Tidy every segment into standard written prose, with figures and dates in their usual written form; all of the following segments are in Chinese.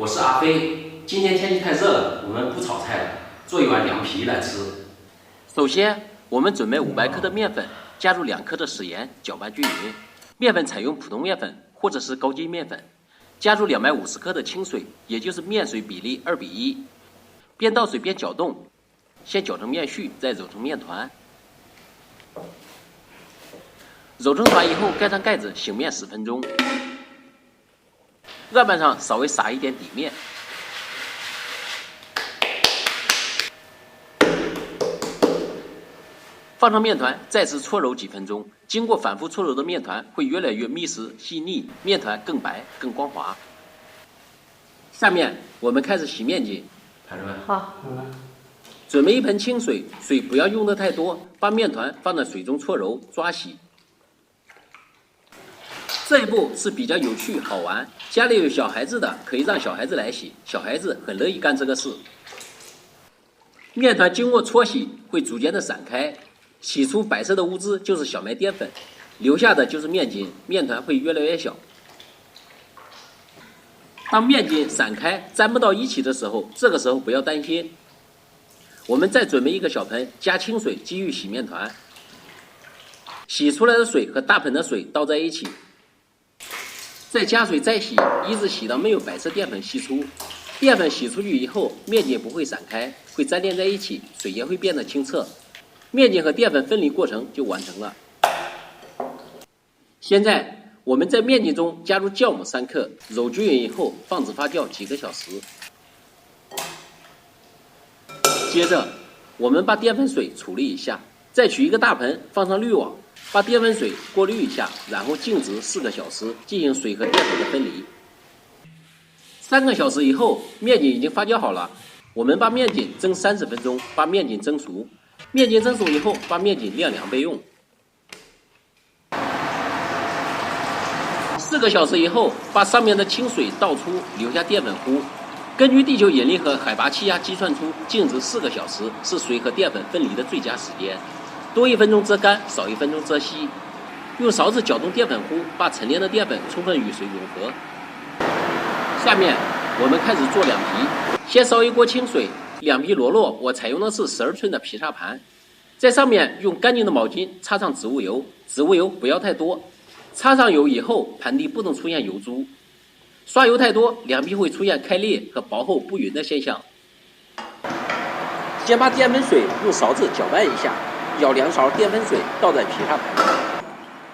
我是阿飞。今天天气太热了，我们不炒菜了，做一碗凉皮来吃。首先，我们准备500克的面粉，加入2克的食盐，搅拌均匀。面粉采用普通面粉或者是高筋面粉，加入250克的清水，也就是面水比例2比1，边倒水边搅动，先搅成面絮，再揉成面团。揉成团以后，盖上盖子，醒面10分钟。案板上稍微撒一点底面。放上面团，再次搓揉几分钟。经过反复搓揉的面团会越来越密实细腻，面团更白更光滑。下面我们开始洗面巾。同志们，好。准备一盆清水，水不要用的太多，把面团放在水中搓揉抓洗。这一步是比较有趣好玩，家里有小孩子的可以让小孩子来洗，小孩子很乐意干这个事。面团经过搓洗会逐渐的散开，洗出白色的污渍就是小麦淀粉，留下的就是面筋，面团会越来越小。当面筋散开粘不到一起的时候，这个时候不要担心，我们再准备一个小盆，加清水继续洗面团。洗出来的水和大盆的水倒在一起，再加水再洗，一直洗到没有白色淀粉析出。淀粉洗出去以后，面筋不会散开，会粘连在一起，水也会变得清澈，面筋和淀粉分离过程就完成了。现在我们在面筋中加入酵母3克，揉均匀以后放置发酵几个小时。接着我们把淀粉水处理一下，再取一个大盆，放上滤网，把淀粉水过滤一下，然后静置4个小时，进行水和淀粉的分离。3个小时以后，面筋已经发酵好了，我们把面筋蒸30分钟，把面筋蒸熟。面筋蒸熟以后，把面筋晾凉备用。4个小时以后，把上面的清水倒出，留下淀粉糊。根据地球引力和海拔气压计算出，静置4个小时是水和淀粉分离的最佳时间。多1分钟遮干，少1分钟遮稀。用勺子搅动淀粉糊，把沉淀的淀粉充分与水融合。下面我们开始做凉皮。先烧一锅清水，凉皮罗勒我采用的是12寸的劈砂盘，在上面用干净的毛巾擦上植物油，植物油不要太多。擦上油以后，盘底不能出现油珠。刷油太多，凉皮会出现开裂和薄厚不匀的现象。先把淀粉水用勺子搅拌一下，舀2勺淀粉水倒在劈砂盘上，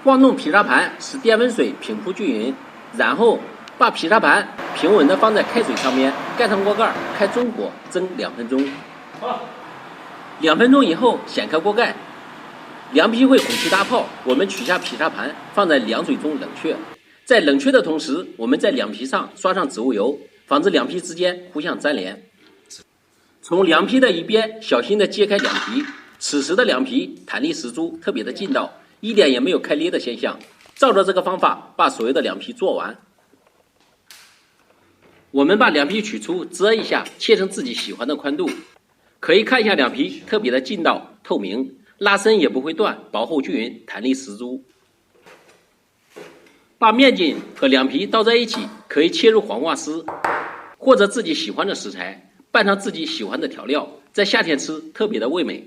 晃动劈砂盘使淀粉水平铺均匀，然后把劈砂盘平稳地放在开水上面，盖上锅盖，开中火蒸2分钟。2分钟以后掀开锅盖，凉皮会鼓起大泡，我们取下劈砂盘放在凉水中冷却。在冷却的同时，我们在凉皮上刷上植物油，防止凉皮之间互相粘连。从凉皮的一边小心地揭开凉皮，此时的凉皮弹力十足，特别的劲道，一点也没有开裂的现象。照着这个方法把所有的凉皮做完。我们把凉皮取出，遮一下，切成自己喜欢的宽度。可以看一下凉皮特别的劲道，透明，拉伸也不会断，薄厚均匀，弹力十足。把面筋和凉皮倒在一起，可以切入黄瓜丝，或者自己喜欢的食材，拌上自己喜欢的调料，在夏天吃特别的味美。